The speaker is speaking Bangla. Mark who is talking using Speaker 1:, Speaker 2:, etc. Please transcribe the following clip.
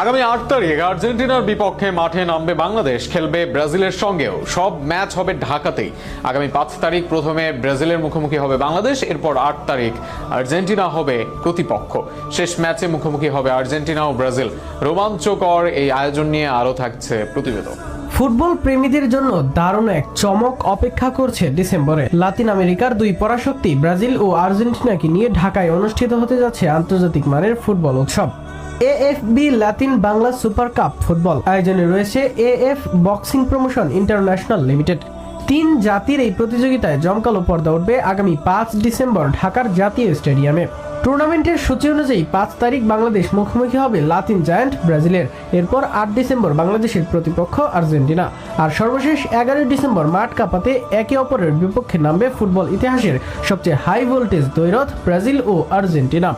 Speaker 1: আগামী ৮ তারিখ আর্জেন্টিনার বিপক্ষে মাঠে নামবে বাংলাদেশ, খেলবে ব্রাজিলের সঙ্গেও। সব ম্যাচ হবে ঢাকাতেই। আগামী ৫ তারিখ প্রথমে ব্রাজিলের মুখোমুখি হবে বাংলাদেশ, এরপর ৮ তারিখ আর্জেন্টিনা হবে প্রতিপক্ষ। শেষ ম্যাচে মুখোমুখি হবে আর্জেন্টিনা ও ব্রাজিল। রোমাঞ্চকর এই আয়োজন নিয়ে আরও থাকছে প্রতিবেদন।
Speaker 2: ফুটবল প্রেমীদের জন্য দারুণ এক চমক অপেক্ষা করছে ডিসেম্বরে। লাতিন আমেরিকার দুই পরাশক্তি ব্রাজিল ও আর্জেন্টিনাকে নিয়ে ঢাকায় অনুষ্ঠিত হতে যাচ্ছে আন্তর্জাতিক মানের ফুটবল উৎসব। AFB Latin Bangla super cup football আয়োজনে রয়েছে AF boxing promotion international limited. ৩ জাতির এই প্রতিযোগিতায় জমকালো পর্দা উঠবে আগামী ৫ ডিসেম্বর ঢাকার জাতীয় স্টেডিয়ামে। টুর্নামেন্টের সূচি অনুযায়ী ৫ তারিখ বাংলাদেশ মুখোমুখি হবে লাতিন জায়ান্ট ব্রাজিলের। এরপর ৮ ডিসেম্বর বাংলাদেশের প্রতিপক্ষ আর্জেন্টিনা। আর সর্বশেষ ১১ ডিসেম্বর মাঠ কাঁপাতে একে অপরের বিপক্ষে নামবে ফুটবল ইতিহাসের সবচেয়ে হাই ভোল্টেজ দ্বৈরথ ব্রাজিল ও আর্জেন্টিনা।